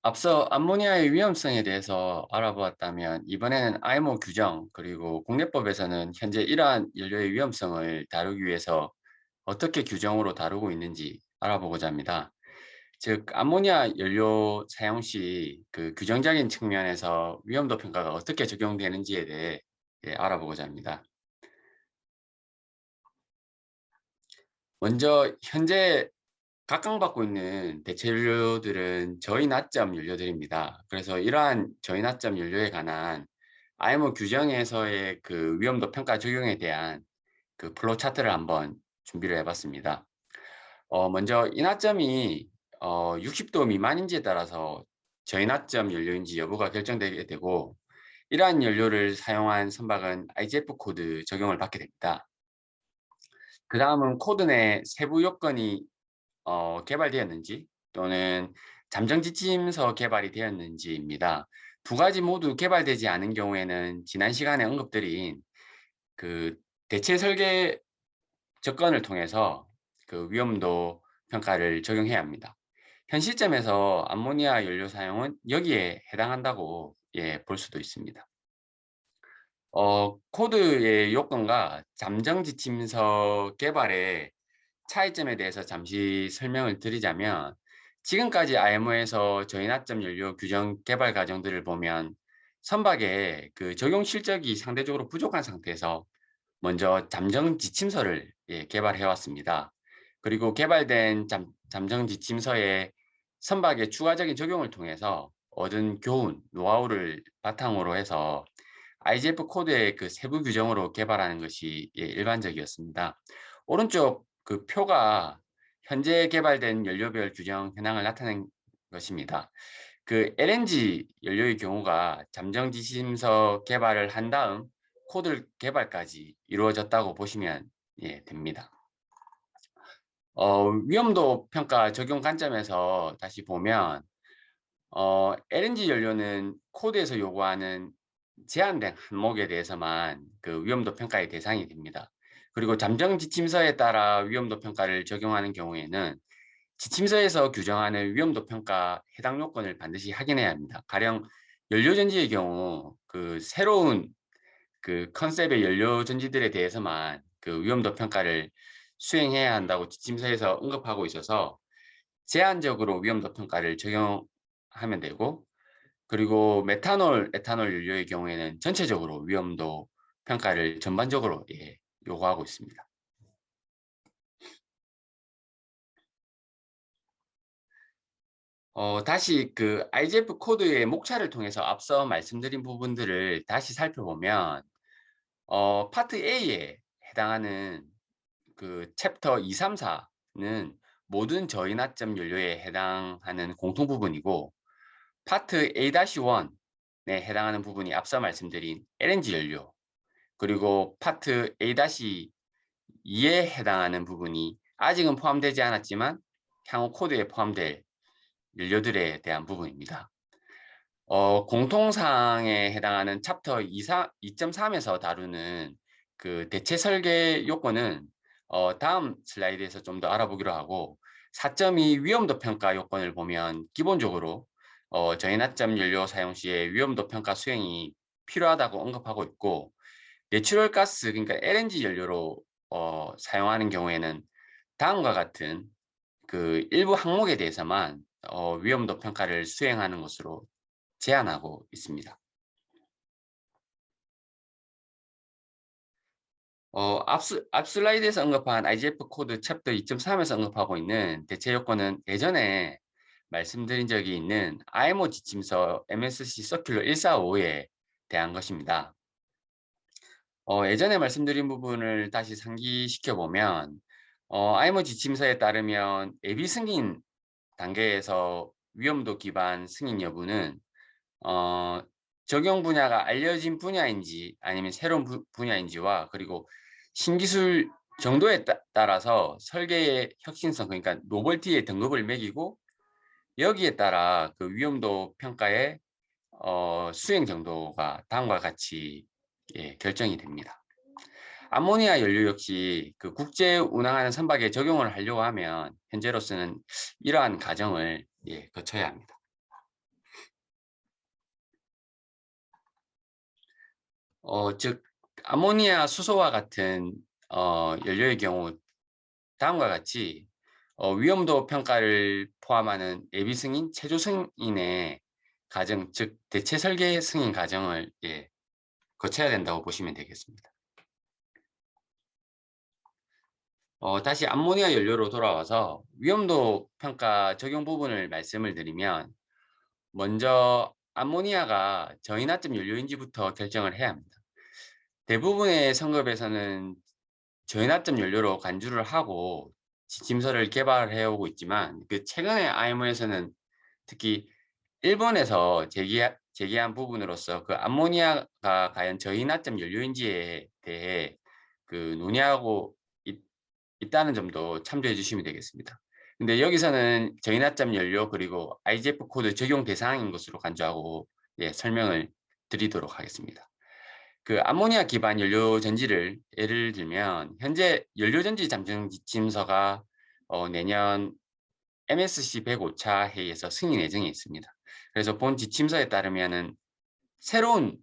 앞서 암모니아의 위험성에 대해서 알아보았다면 이번에는 IMO 규정 그리고 국내법에서는 현재 이러한 연료의 위험성을 다루기 위해서 어떻게 규정으로 다루고 있는지 알아보고자 합니다. 즉, 암모니아 연료 사용 시 그 규정적인 측면에서 위험도 평가가 어떻게 적용되는지에 대해 알아보고자 합니다. 먼저 현재 각광받고 있는 대체 연료들은 저희 납점 연료들입니다. 그래서 이러한 저희 납점 연료에 관한 IMO 규정에서의 그 위험도 평가 적용에 대한 그 플로우 차트를 한번 준비를 해봤습니다. 먼저 인하점이 60도 미만인지에 따라서 저희 납점 연료인지 여부가 결정되게 되고, 이러한 연료를 사용한 선박은 IGF 코드 적용을 받게 됩니다. 그 다음은 코드 내 세부 요건이 개발되었는지 또는 잠정 지침서 개발이 되었는지입니다. 두 가지 모두 개발되지 않은 경우에는 지난 시간에 언급드린 그 대체 설계 접근을 통해서 그 위험도 평가를 적용해야 합니다. 현 시점에서 암모니아 연료 사용은 여기에 해당한다고 볼 수도 있습니다. 코드의 요건과 잠정 지침서 개발의 차이점에 대해서 잠시 설명을 드리자면, 지금까지 IMO에서 저인화점 연료 규정 개발 과정들을 보면 선박의 그 적용 실적이 상대적으로 부족한 상태에서 먼저 잠정 지침서를 개발해 왔습니다. 그리고 개발된 잠정 지침서의 선박의 추가적인 적용을 통해서 얻은 교훈, 노하우를 바탕으로 해서 IGF 코드의 그 세부 규정으로 개발하는 것이 일반적이었습니다. 오른쪽 그 표가 현재 개발된 연료별 규정 현황을 나타낸 것입니다. 그 LNG 연료의 경우가 잠정 지침서 개발을 한 다음 코드 개발까지 이루어졌다고 보시면 됩니다. 위험도 평가 적용 관점에서 다시 보면 LNG 연료는 코드에서 요구하는 제한된 항목에 대해서만 그 위험도 평가의 대상이 됩니다. 그리고 잠정 지침서에 따라 위험도 평가를 적용하는 경우에는 지침서에서 규정하는 위험도 평가 해당 요건을 반드시 확인해야 합니다. 가령 연료전지의 경우 그 새로운 그 컨셉의 연료전지들에 대해서만 그 위험도 평가를 수행해야 한다고 지침서에서 언급하고 있어서 제한적으로 위험도 평가를 적용하면 되고, 그리고 메탄올, 에탄올 연료의 경우에는 전체적으로 위험도 평가를 전반적으로 요구하고 있습니다. 다시 그 IGF 코드의 목차를 통해서 앞서 말씀드린 부분들을 다시 살펴보면 파트 A에 해당하는 그 챕터 2, 3, 4는 모든 저인화점 연료에 해당하는 공통 부분이고, 파트 A-1에 해당하는 부분이 앞서 말씀드린 LNG 연료, 그리고 파트 A-2에 해당하는 부분이 아직은 포함되지 않았지만 향후 코드에 포함될 연료들에 대한 부분입니다. 공통사항에 해당하는 챕터 2.3에서 다루는 그 대체 설계 요건은 다음 슬라이드에서 좀 더 알아보기로 하고, 4.2 위험도 평가 요건을 보면 기본적으로 저인화점 연료 사용 시에 위험도 평가 수행이 필요하다고 언급하고 있고, 내추럴 가스 그러니까 LNG 연료로 사용하는 경우에는 다음과 같은 그 일부 항목에 대해서만 위험도 평가를 수행하는 것으로 제한하고 있습니다. 앞 슬라이드에서 언급한 IGF 코드 챕터 2.3에서 언급하고 있는 대체 요건은 예전에 말씀드린 적이 있는 IMO 지침서 MSC 서큘러 145에 대한 것입니다. 예전에 말씀드린 부분을 다시 상기시켜 보면 IMO 지침서에 따르면 예비 승인 단계에서 위험도 기반 승인 여부는 어, 적용 분야가 알려진 분야인지 아니면 새로운 분야인지와 그리고 신기술 정도에 따라서 설계의 혁신성, 그러니까 노벨티의 등급을 매기고 여기에 따라 그 위험도 평가의 수행 정도가 다음과 같이 결정이 됩니다. 암모니아 연료 역시 그 국제 운항하는 선박에 적용을 하려고 하면 현재로서는 이러한 과정을 거쳐야 합니다. 즉 아모니아 수소와 같은 연료의 경우 다음과 같이 위험도 평가를 포함하는 예비 승인, 최종 승인의 과정, 즉 대체 설계 승인 과정을 거쳐야 된다고 보시면 되겠습니다. 다시 암모니아 연료로 돌아와서 위험도 평가 적용 부분을 말씀을 드리면, 먼저 암모니아가 저인화점 연료인지부터 결정을 해야 합니다. 대부분의 성급에서는 저인화점 연료로 간주를 하고 지침서를 개발해 오고 있지만, 최근에 IMO에서는 특히 일본에서 제기한 부분으로서 그 암모니아가 과연 저인화점 연료인지에 대해 논의하고 있다는 점도 참조해 주시면 되겠습니다. 근데 여기서는 저인화점 연료 그리고 IGF 코드 적용 대상인 것으로 간주하고 설명을 드리도록 하겠습니다. 암모니아 기반 연료 전지를 예를 들면, 현재 연료 전지 잠정 지침서가 내년 MSC 105차 회의에서 승인 예정에 있습니다. 그래서 본 지침서에 따르면은 새로운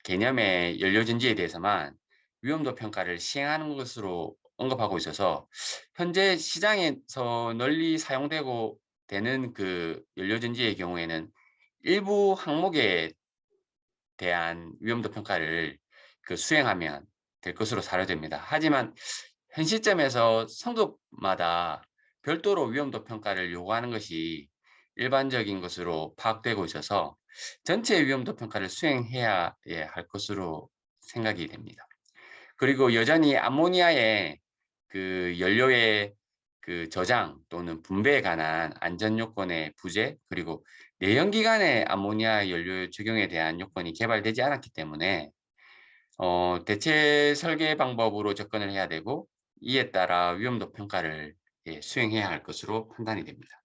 개념의 연료 전지에 대해서만 위험도 평가를 시행하는 것으로 언급하고 있어서, 현재 시장에서 널리 사용되고 되는 연료 전지의 경우에는 일부 항목에 대한 위험도 평가를 수행하면 될 것으로 사료됩니다. 하지만 현 시점에서 성급마다 별도로 위험도 평가를 요구하는 것이 일반적인 것으로 파악되고 있어서 전체 위험도 평가를 수행해야 할 것으로 생각이 됩니다. 그리고 여전히 암모니아의 연료의 저장 또는 분배에 관한 안전 요건의 부재, 그리고 내연기관의 암모니아 연료 적용에 대한 요건이 개발되지 않았기 때문에 대체 설계 방법으로 접근을 해야 되고, 이에 따라 위험도 평가를 수행해야 할 것으로 판단이 됩니다.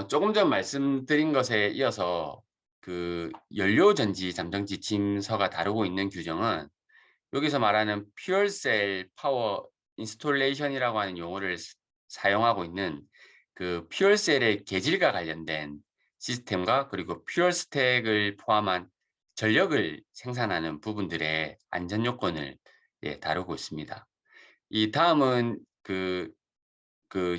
조금 전 말씀드린 것에 이어서 연료전지 잠정 지침서가 다루고 있는 규정은, 여기서 말하는 퓨얼셀 파워 인스톨레이션이라고 하는 용어를 사용하고 있는 퓨얼셀의 계질과 관련된 시스템과, 그리고 퓨얼 스택을 포함한 전력을 생산하는 부분들의 안전 요건을 다루고 있습니다. 이 다음은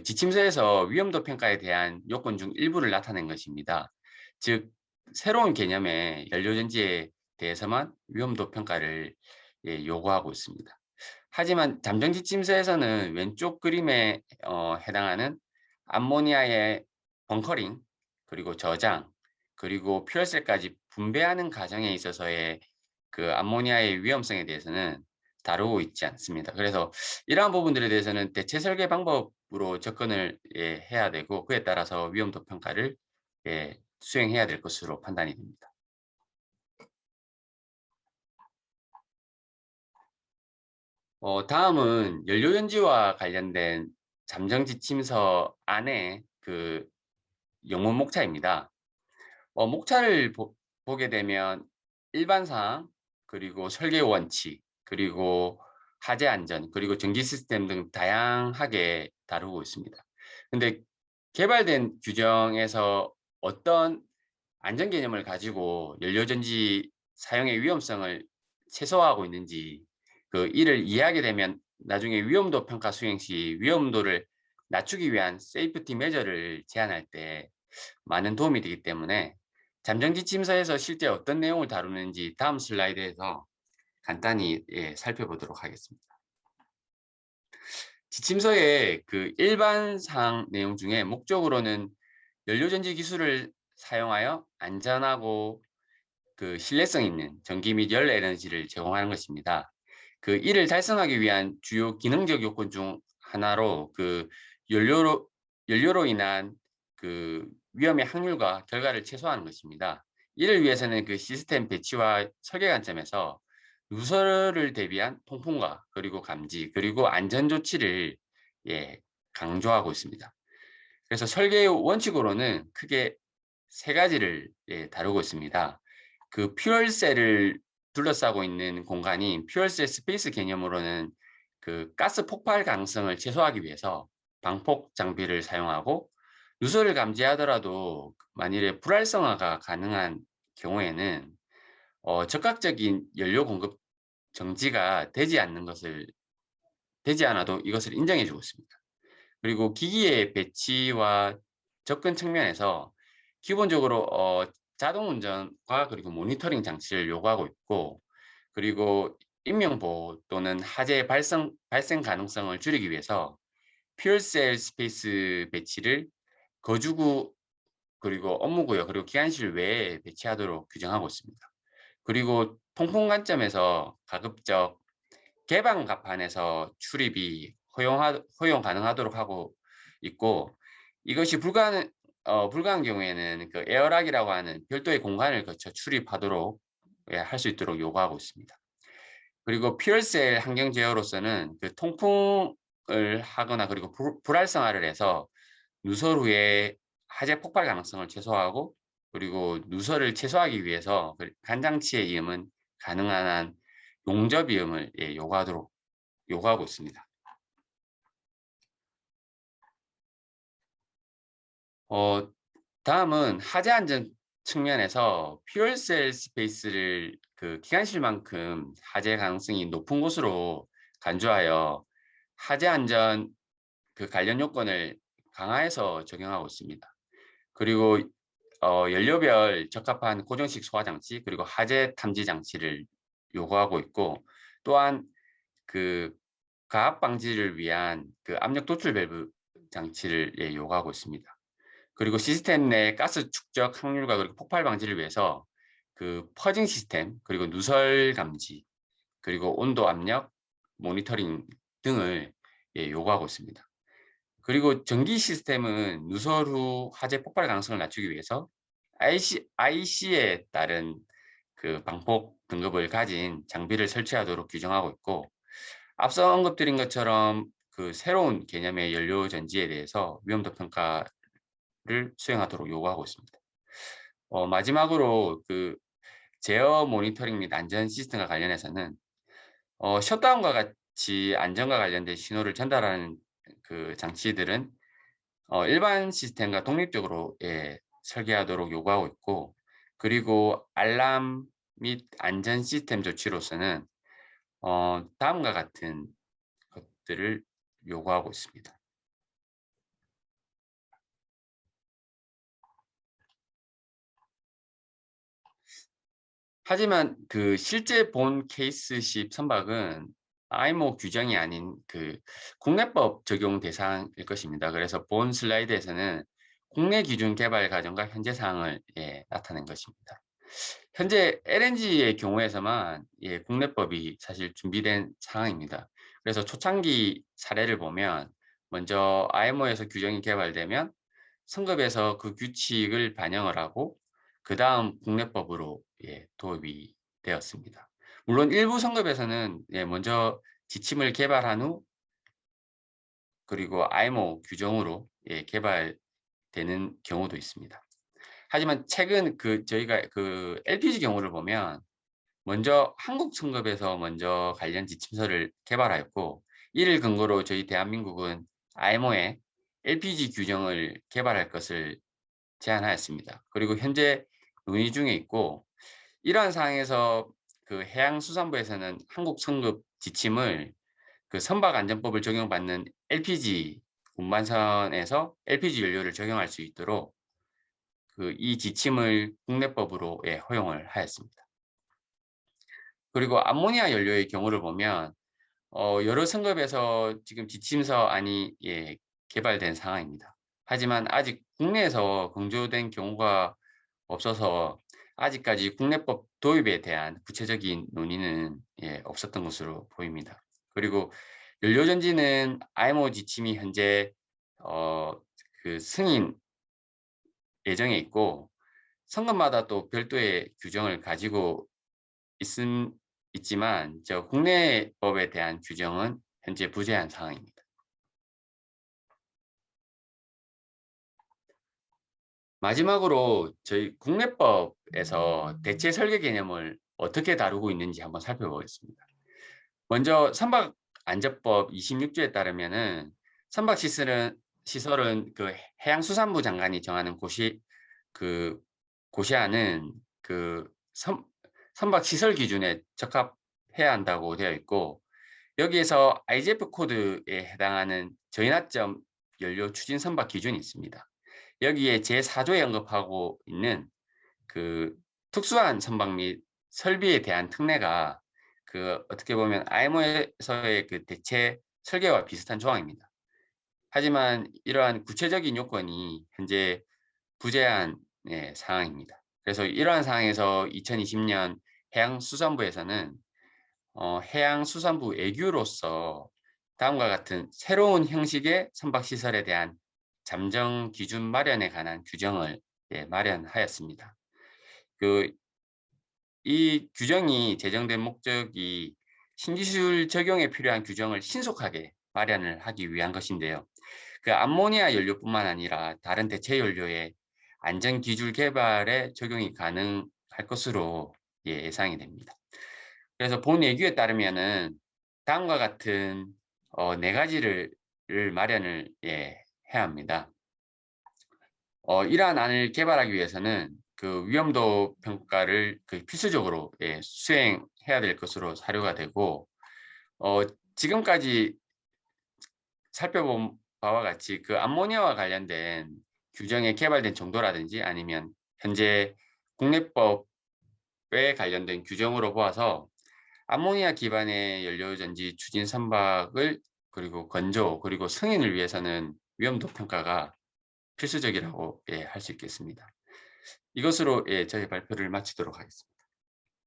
지침서에서 위험도 평가에 대한 요건 중 일부를 나타낸 것입니다. 즉, 새로운 개념의 연료전지에 대해서만 위험도 평가를 요구하고 있습니다. 하지만 잠정 지침서에서는 왼쪽 그림에 해당하는 암모니아의 벙커링, 그리고 저장, 그리고 퓨얼셀까지 분배하는 과정에 있어서의 암모니아의 위험성에 대해서는 다루고 있지 않습니다. 그래서 이러한 부분들에 대해서는 대체 설계 방법으로 접근을 해야 되고, 그에 따라서 위험도 평가를 수행해야 될 것으로 판단이 됩니다. 다음은 연료연지와 관련된 잠정 지침서 안에 영문 목차입니다. 목차를 보게 되면 일반사항, 그리고 설계 원칙, 그리고 화재 안전, 그리고 전기 시스템 등 다양하게 다루고 있습니다. 근데 개발된 규정에서 어떤 안전 개념을 가지고 연료전지 사용의 위험성을 최소화하고 있는지, 이를 이해하게 되면 나중에 위험도 평가 수행 시 위험도를 낮추기 위한 세이프티 메저를 제안할 때 많은 도움이 되기 때문에, 잠정 지침서에서 실제 어떤 내용을 다루는지 다음 슬라이드에서 간단히 살펴보도록 하겠습니다. 지침서의 일반 사항 내용 중에 목적으로는 연료전지 기술을 사용하여 안전하고 신뢰성 있는 전기 및 열 에너지를 제공하는 것입니다. 이를 달성하기 위한 주요 기능적 요건 중 하나로 연료로 연료로 인한 위험의 확률과 결과를 최소화하는 것입니다. 이를 위해서는 시스템 배치와 설계 관점에서 누설을 대비한 통풍과, 그리고 감지, 그리고 안전 조치를 강조하고 있습니다. 그래서 설계의 원칙으로는 크게 세 가지를 다루고 있습니다. 퓨얼셀을 둘러싸고 있는 공간인 퓨얼셀 스페이스 개념으로는 가스 폭발 가능성을 최소화하기 위해서 방폭 장비를 사용하고, 누설을 감지하더라도 만일에 불활성화가 가능한 경우에는 적극적인 연료 공급 정지가 되지 않아도 이것을 인정해 주고 있습니다. 그리고 기기의 배치와 접근 측면에서 기본적으로 자동 운전과 그리고 모니터링 장치를 요구하고 있고, 그리고 인명보호 또는 화재 발생 가능성을 줄이기 위해서 퓨얼셀 스페이스 배치를 거주구 그리고 업무구역 그리고 기관실 외에 배치하도록 규정하고 있습니다. 그리고 통풍 관점에서 가급적 개방 갑판에서 출입이 허용 가능하도록 하고 있고, 이것이 불가한 경우에는 그 에어락이라고 하는 별도의 공간을 거쳐 출입하도록 할 수 있도록 요구하고 있습니다. 그리고 퓨얼셀 환경 제어로서는 그 통풍을 하거나 그리고 불활성화를 해서 누설 후에 화재 폭발 가능성을 최소화하고, 그리고 누설을 최소화하기 위해서 간장치의 이음은 가능한 한 용접 이음을 요구하고 있습니다. 어, 다음은 화재 안전 측면에서 퓨얼셀 스페이스를 그 기관실만큼 화재 가능성이 높은 곳으로 간주하여 화재 안전 그 관련 요건을 강화해서 적용하고 있습니다. 그리고 연료별 적합한 고정식 소화 장치 그리고 화재 탐지 장치를 요구하고 있고, 또한 그 가압 방지를 위한 그 압력 도출 밸브 장치를 요구하고 있습니다. 그리고 시스템 내 가스 축적 확률과 그리고 폭발 방지를 위해서 그 퍼징 시스템 그리고 누설 감지 그리고 온도 압력 모니터링 등을 요구하고 있습니다. 그리고 전기 시스템은 누설 후 화재 폭발 가능성을 낮추기 위해서 IC에 따른 그 방폭 등급을 가진 장비를 설치하도록 규정하고 있고, 앞서 언급드린 것처럼 그 새로운 개념의 연료 전지에 대해서 위험도 평가를 수행하도록 요구하고 있습니다. 마지막으로 그 제어 모니터링 및 안전 시스템과 관련해서는 셧다운과 같이 안전과 관련된 신호를 전달하는 그 장치들은 일반 시스템과 독립적으로 설계하도록 요구하고 있고, 그리고 알람 및 안전 시스템 조치로서는 다음과 같은 것들을 요구하고 있습니다. 하지만 그 실제 본 케이스식 선박은 IMO 규정이 아닌 그 국내법 적용 대상일 것입니다. 그래서 본 슬라이드에서는 국내 기준 개발 과정과 현재 사항을 나타낸 것입니다. 현재 LNG의 경우에서만 국내법이 사실 준비된 상황입니다. 그래서 초창기 사례를 보면 먼저 IMO에서 규정이 개발되면 성급에서 그 규칙을 반영을 하고 그 다음 국내법으로 도입이 되었습니다. 물론 일부 성급에서는 먼저 지침을 개발한 후 그리고 IMO 규정으로 개발되는 경우도 있습니다. 하지만 최근 저희가 그 LPG 경우를 보면 먼저 한국 성급에서 먼저 관련 지침서를 개발하였고, 이를 근거로 저희 대한민국은 IMO에 LPG 규정을 개발할 것을 제안하였습니다. 그리고 현재 논의 중에 있고, 이러한 상황에서 그 해양수산부에서는 한국 성급 지침을 그 선박안전법을 적용받는 LPG 운반선에서 LPG 연료를 적용할 수 있도록 그 이 지침을 국내법으로 허용을 하였습니다. 그리고 암모니아 연료의 경우를 보면 여러 성급에서 지금 지침서안이 개발된 상황입니다. 하지만 아직 국내에서 공조된 경우가 없어서 아직까지 국내법 도입에 대한 구체적인 논의는 없었던 것으로 보입니다. 그리고 연료전지는 IMO 지침이 현재 그 승인 예정에 있고, 성급마다 또 별도의 규정을 가지고 있지만 국내 법에 대한 규정은 현재 부재한 상황입니다. 마지막으로 저희 국내법에서 대체 설계 개념을 어떻게 다루고 있는지 한번 살펴보겠습니다. 먼저 선박안전법 26조에 따르면은 선박 시설은 그 해양수산부 장관이 정하는 그 고시안은 그 선박 시설 기준에 적합해야 한다고 되어 있고, 여기에서 IGF 코드에 해당하는 저인화점 연료 추진 선박 기준이 있습니다. 여기에 제4조에 언급하고 있는 그 특수한 선박 및 설비에 대한 특례가 그 어떻게 보면 IMO에서의 그 대체 설계와 비슷한 조항입니다. 하지만 이러한 구체적인 요건이 현재 부재한 사항입니다. 그래서 이러한 상황에서 2020년 해양수산부에서는 해양수산부 애규로서 다음과 같은 새로운 형식의 선박시설에 대한 잠정 기준 마련에 관한 규정을 마련하였습니다. 이 규정이 제정된 목적이 신기술 적용에 필요한 규정을 신속하게 마련을 하기 위한 것인데요. 그 암모니아 연료뿐만 아니라 다른 대체 연료의 안전 기술 개발에 적용이 가능할 것으로 예상이 됩니다. 그래서 본 예규에 따르면은 다음과 같은 네 가지를 마련을 해야 합니다. 이러한 안을 개발하기 위해서는 그 위험도 평가를 그 필수적으로 수행해야 될 것으로 사료가 되고, 지금까지 살펴본 바와 같이 그 암모니아와 관련된 규정에 개발된 정도라든지 아니면 현재 국내법에 관련된 규정으로 보아서 암모니아 기반의 연료전지 추진 선박을 그리고 건조 그리고 승인을 위해서는 위험도 평가가 필수적이라고 할 수 있겠습니다. 이것으로 저희 발표를 마치도록 하겠습니다.